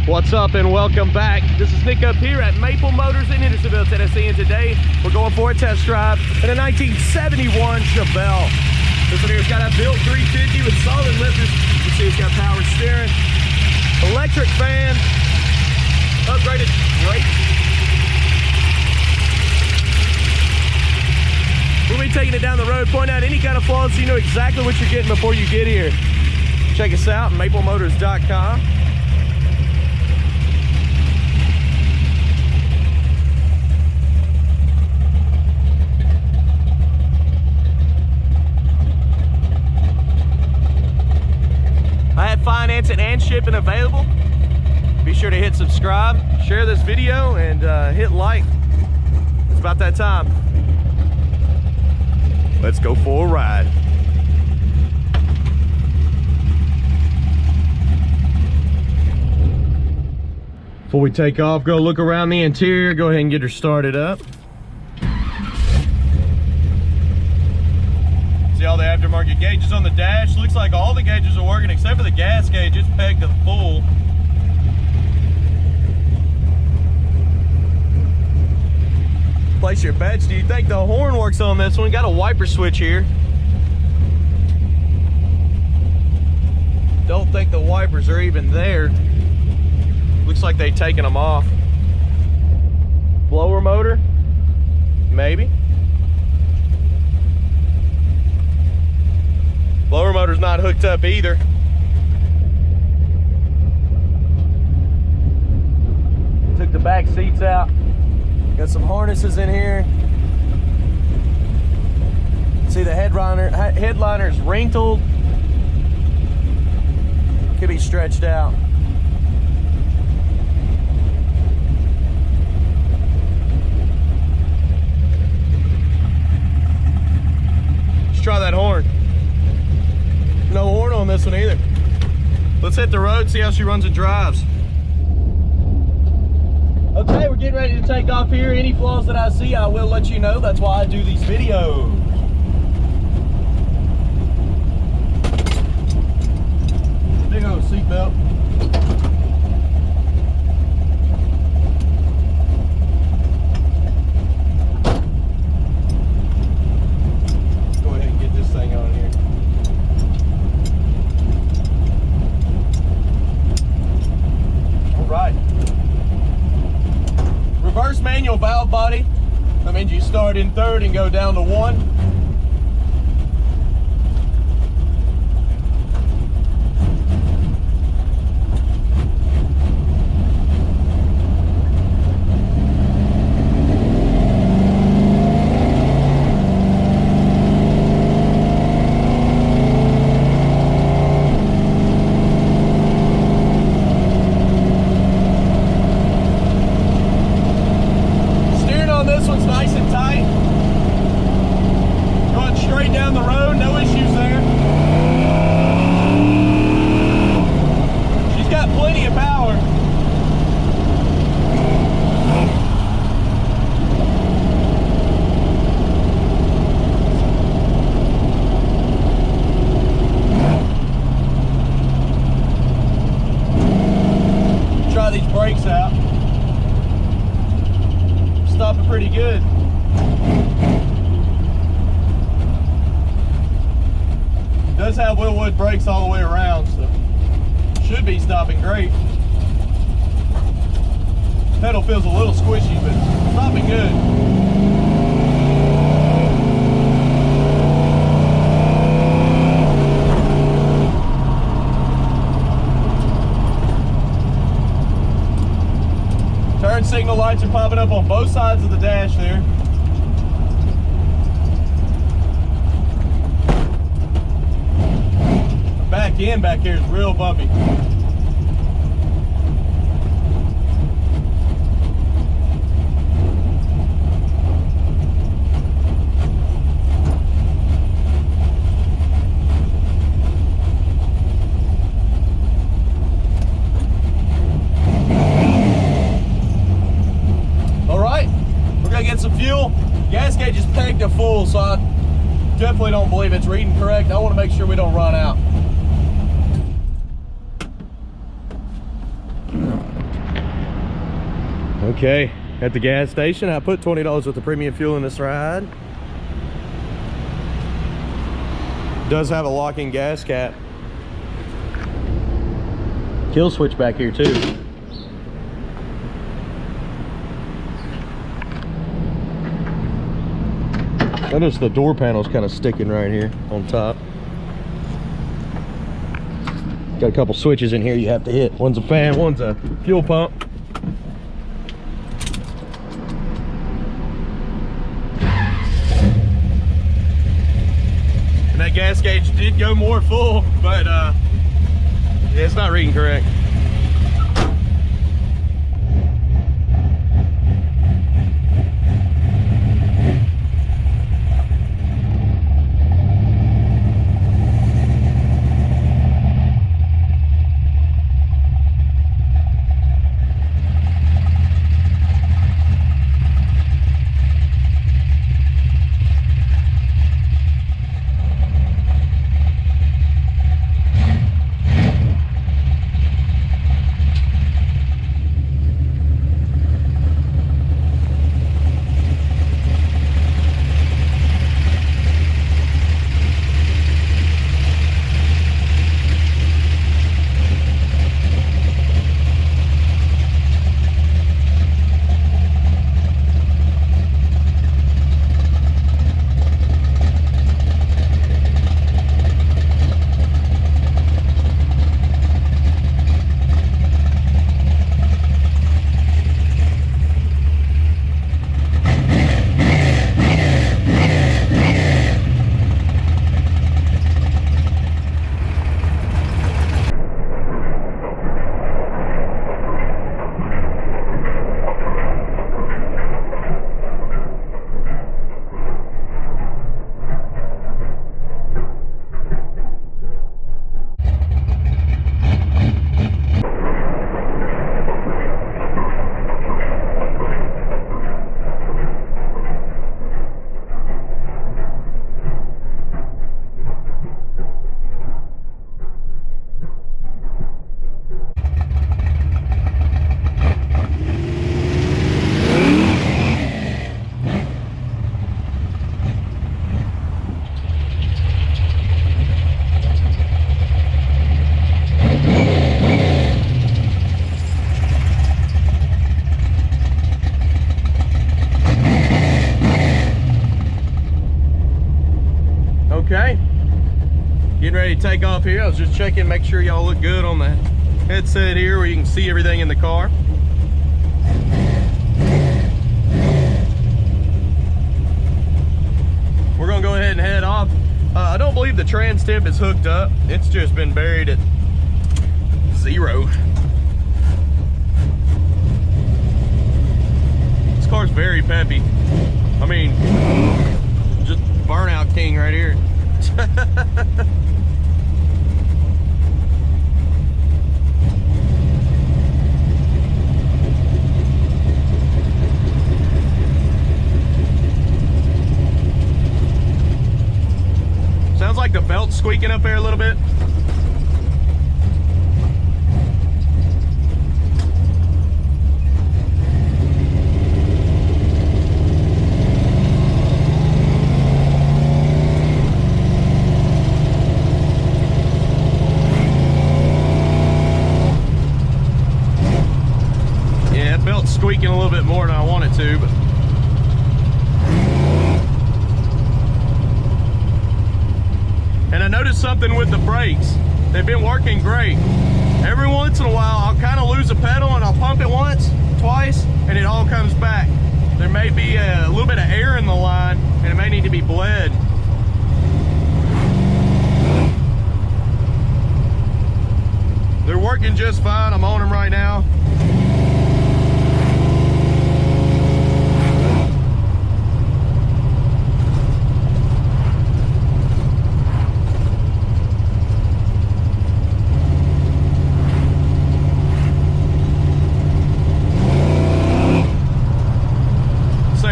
What's up and welcome back. This is Nick up here at Maple Motors in Hendersonville, Tennessee, and today we're going for a test drive in a 1971 Chevelle. This one here's got a built 350 with solid lifters. You can see it's got power steering, electric fan, upgraded brakes. We'll be taking it down the road, point out any kind of flaws so you know exactly what you're getting before you get here. Check us out, maplemotors.com. I have financing and shipping available. Be sure to hit subscribe, share this video, and hit like. It's about that time. Let's go for a ride. Before we take off, go look around the interior, go ahead and get her started up. See all the aftermarket gauges on the dash. Looks like all the gauges are working except for the gas gauge. It's pegged to full. Place your bets. Do you think the horn works on this one? Got a wiper switch here. Don't think the wipers are even there. Looks like they've taken them off. Blower motor? Maybe. Blower motor's not hooked up either. Took the back seats out. Got some harnesses in here. See the headliner's wrinkled. Could be stretched out. Let's try that horn. No horn on this one either. Let's hit the road, see how she runs and drives. Okay, we're getting ready to take off here. Any flaws that I see, I will let you know. That's why I do these videos. Big old seatbelt. Go ahead and get this thing on here. Right. Reverse manual valve body. That means you start in third and go down to 1. Brakes out. Stopping pretty good. Does have Willwood brakes all the way around, so should be stopping great. Pedal feels a little squishy, but stopping good. Turn signal lights are popping up on both sides of the dash there. The back end back here is real bumpy. Get some fuel. Gas gauge is pegged to full, so I definitely don't believe it's reading correct. I want to make sure we don't run out. Okay, at the gas station, I put $20 worth of premium fuel in this ride. Does have a locking gas cap. Kill switch back here too. Notice the door panel's kind of sticking right here on top. Got a couple switches in here you have to hit. One's a fan, one's a fuel pump. And that gas gauge did go more full, but yeah, it's not reading correct. Okay, getting ready to take off here. I was just checking, make sure y'all look good on the headset here where you can see everything in the car. We're gonna go ahead and head off. I don't believe the trans temp is hooked up. It's just been buried at 0. This car's very peppy. I mean, just burnout king right here. Sounds like the belt's squeaking up there a little bit. Squeaking a little bit more than I want it to, but and I noticed something with the brakes. They've been working great. Every once in a while I'll kind of lose a pedal and I'll pump it once, twice, and it all comes back. There may be a little bit of air in the line and it may need to be bled. They're working just fine. I'm on them right now.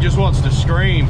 Just wants to scream.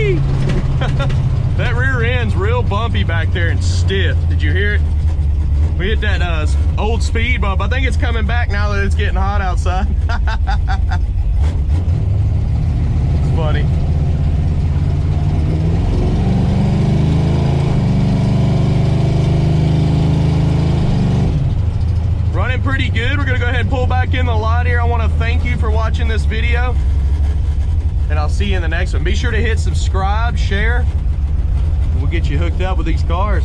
Whee! That rear end's real bumpy back there and stiff. Did you hear it? We hit that old speed bump. I think it's coming back now that it's getting hot outside. It's funny. Running pretty good. We're gonna go ahead and pull back in the lot here. I wanna thank you for watching this video, and I'll see you in the next one. Be sure to hit subscribe, share. We'll get you hooked up with these cars.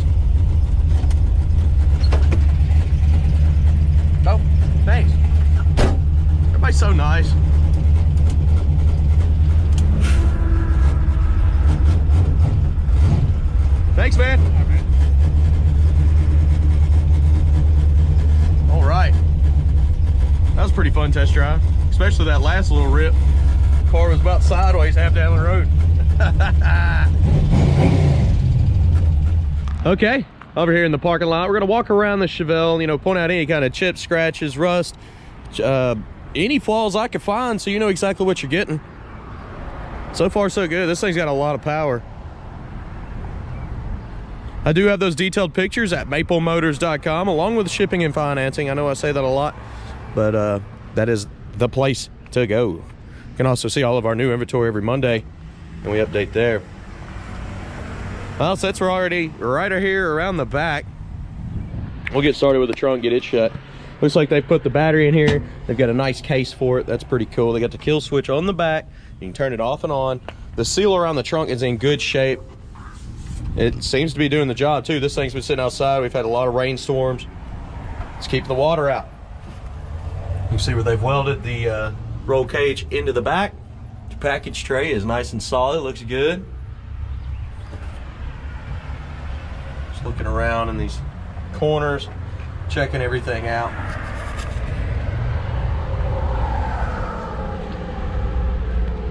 Oh, thanks. Everybody's so nice. Thanks, man. All right. That was a pretty fun test drive, especially that last little rip. The car was about sideways half down the road. Okay, over here in the parking lot, we're gonna walk around the Chevelle, you know, point out any kind of chips, scratches, rust, any flaws I could find, so you know exactly what you're getting. So far, so good. This thing's got a lot of power. I do have those detailed pictures at maplemotors.com, along with shipping and financing. I know I say that a lot, but that is the place to go. You can also see all of our new inventory every Monday, and we update there. Well, sets are already right here around the back. We'll get started with the trunk, get it shut. Looks like they've put the battery in here. They've got a nice case for it. That's pretty cool. They got the kill switch on the back. You can turn it off and on. The seal around the trunk is in good shape. It seems to be doing the job too. This thing's been sitting outside. We've had a lot of rainstorms. It's keeping the water out. You can see where they've welded the roll cage into the back. The package tray is nice and solid. Looks good. Just looking around in these corners, checking everything out.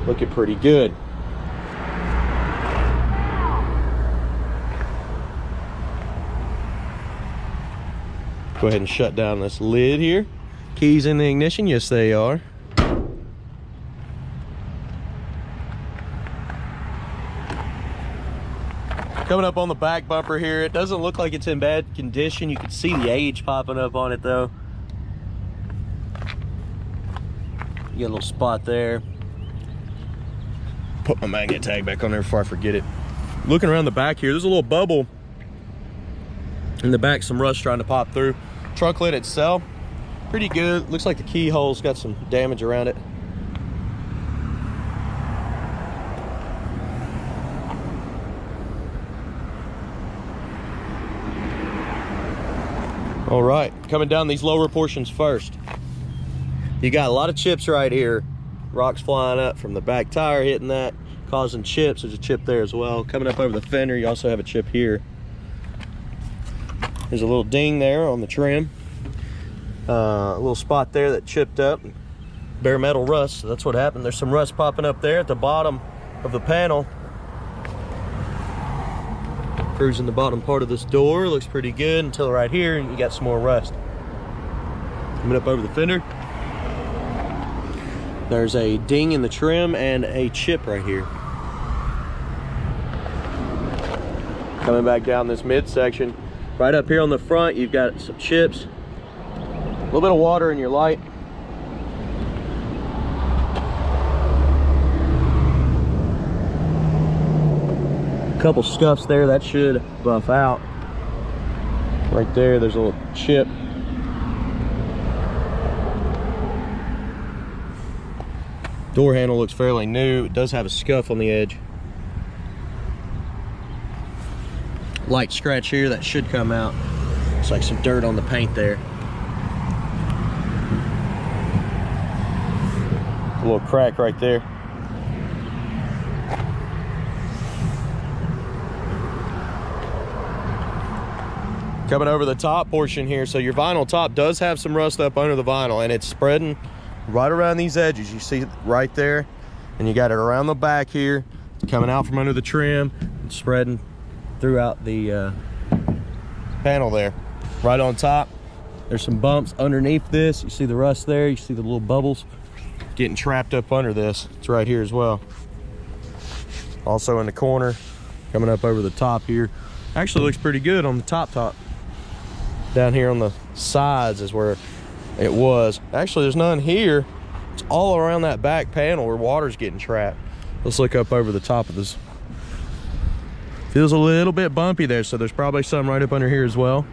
Looking pretty good. Go ahead and shut down this lid here. Keys in the ignition, yes they are. Coming up on the back bumper here, it doesn't look like it's in bad condition. You can see the age popping up on it though. You got a little spot there. Put my magnet tag back on there before I forget it. Looking around the back here, there's a little bubble in the back, some rust trying to pop through. Trunk lid itself, pretty good. Looks like the keyhole's got some damage around it. All right, coming down these lower portions first. You got a lot of chips right here. Rocks flying up from the back tire, hitting that, causing chips. There's a chip there as well. Coming up over the fender, you also have a chip here. There's a little ding there on the trim. A little spot there that chipped up. Bare metal rust, so that's what happened. There's some rust popping up there at the bottom of the panel. Cruising the bottom part of this door, looks pretty good until right here, and you got some more rust. Coming up over the fender. There's a ding in the trim and a chip right here. Coming back down this midsection. Right up here on the front, you've got some chips, a little bit of water in your light. A couple scuffs there, that should buff out. Right there, there's a little chip. Door handle looks fairly new. It does have a scuff on the edge. Light scratch here, that should come out. Looks like some dirt on the paint there. A little crack right there. Coming over the top portion here, so your vinyl top does have some rust up under the vinyl, and it's spreading right around these edges. You see it right there, and you got it around the back here. It's coming out from under the trim and spreading throughout the panel there. Right on top, there's some bumps underneath this. You see the rust there, you see the little bubbles getting trapped up under this. It's right here as well. Also in the corner, coming up over the top here. Actually looks pretty good on the top. Down here on the sides is where it was. Actually, there's none here. It's all around that back panel where water's getting trapped. Let's look up over the top of this. Feels a little bit bumpy there, so there's probably some right up under here as well.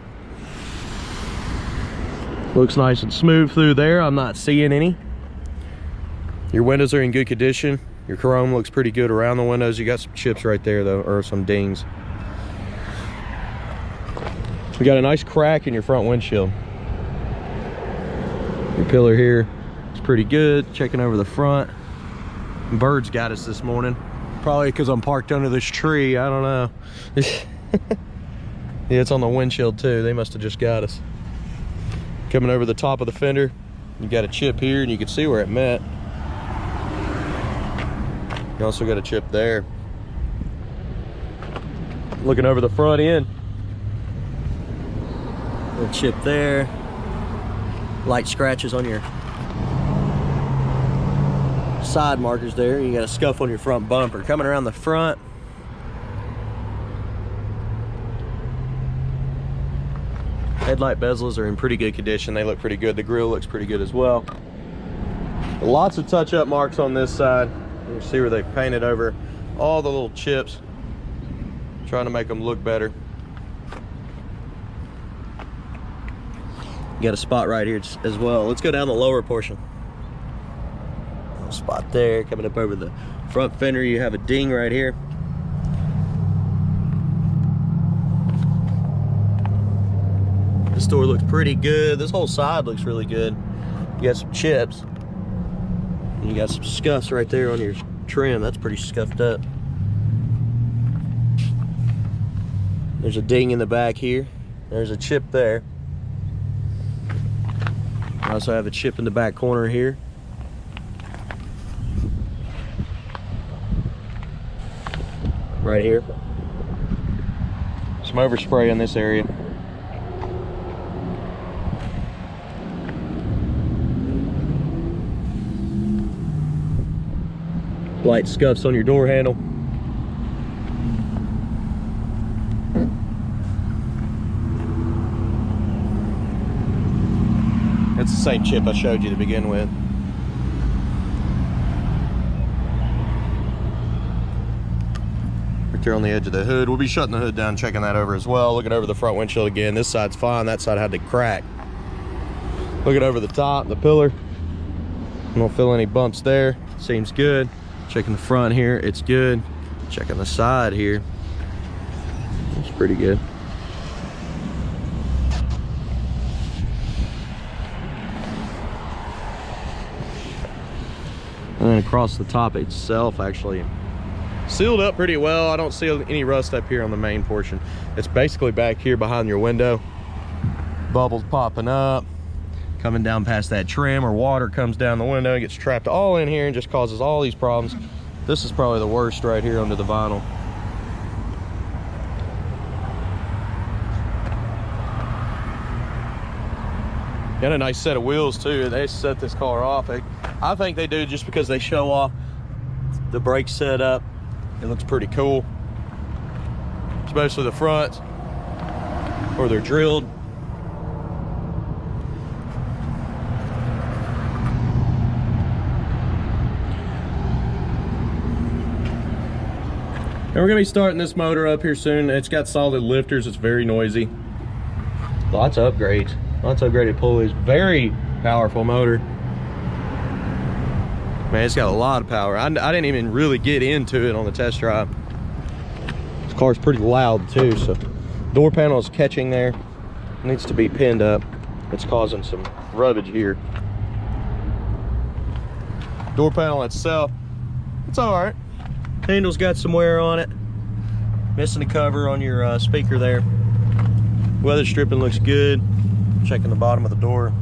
Looks nice and smooth through there. I'm not seeing any. Your windows are in good condition. Your chrome looks pretty good around the windows. You got some chips right there though, or some dings. You got a nice crack in your front windshield. Your pillar here is pretty good. Checking over the front. Birds got us this morning. Probably because I'm parked under this tree. I don't know. Yeah, it's on the windshield too. They must have just got us. Coming over the top of the fender, you got a chip here, and you can see where it met. You also got a chip there. Looking over the front end, little chip there. Light scratches on your side markers there. You got a scuff on your front bumper. Coming around the front, headlight bezels are in pretty good condition. They look pretty good. The grille looks pretty good as well. Lots of touch-up marks on this side. You can see where they painted over all the little chips, trying to make them look better. You got a spot right here as well. Let's go down the lower portion. Little spot there. Coming up over the front fender, you have a ding right here. This door looks pretty good. This whole side looks really good. You got some chips. And you got some scuffs right there on your trim. That's pretty scuffed up. There's a ding in the back here. There's a chip there. I also have a chip in the back corner here. Right here. Some overspray in this area. Light scuffs on your door handle. It's the same chip I showed you to begin with. Right there on the edge of the hood. We'll be shutting the hood down, checking that over as well. Looking over the front windshield again. This side's fine. That side had the crack. Looking over the top, the pillar. I don't feel any bumps there. Seems good. Checking the front here, it's good. Checking the side here, it's pretty good. And then across the top itself, actually sealed up pretty well. I don't see any rust up here on the main portion. It's basically back here behind your window. Bubbles popping up, coming down past that trim, or water comes down the window and gets trapped all in here and just causes all these problems. This is probably the worst right here under the vinyl. Got a nice set of wheels too. They set this car off. I think they do just because they show off the brake setup. It looks pretty cool, especially the front where they're drilled. And we're gonna be starting this motor up here soon. It's got solid lifters. It's very noisy. Lots of upgrades. Lots of upgraded pulleys. Very powerful motor. Man, it's got a lot of power. I didn't even really get into it on the test drive. This car's pretty loud too, so door panel is catching there. It needs to be pinned up. It's causing some rubbage here. Door panel itself, it's all right. Handle's got some wear on it. Missing the cover on your speaker there. Weather stripping looks good. Checking the bottom of the door.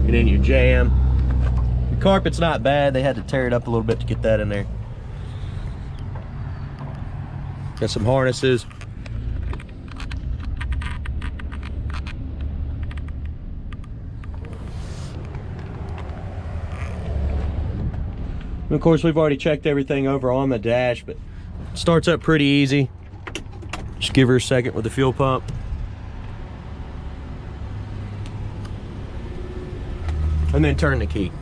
Get in your jam. The carpet's not bad. They had to tear it up a little bit to get that in there. Got some harnesses. And of course, we've already checked everything over on the dash, but it starts up pretty easy. Just give her a second with the fuel pump. And then turn the key.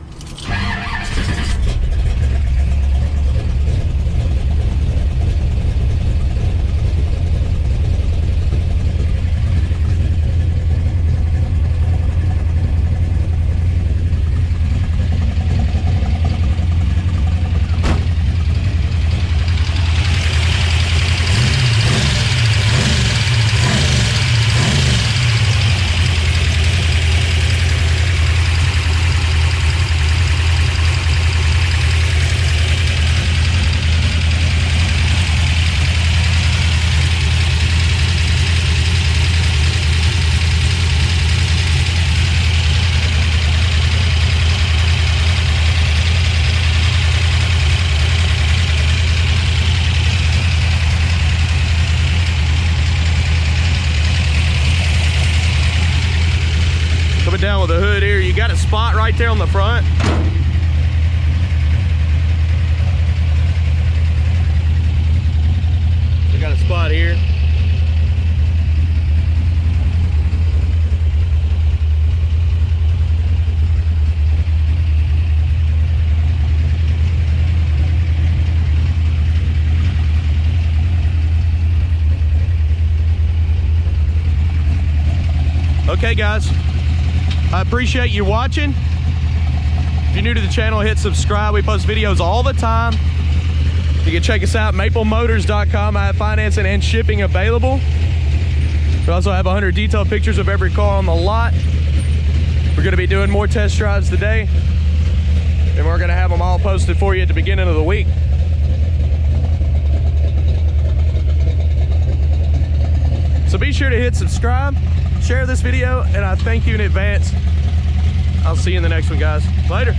Coming down with the hood here, you got a spot right there on the front. You got a spot here. Okay guys, I appreciate you watching. If you're new to the channel, hit subscribe. We post videos all the time. You can check us out, maplemotors.com. I have financing and shipping available. We also have 100 detailed pictures of every car on the lot. We're gonna be doing more test drives today, and we're gonna have them all posted for you at the beginning of the week. So be sure to hit subscribe, share this video, and I thank you in advance. I'll see you in the next one, guys. Later.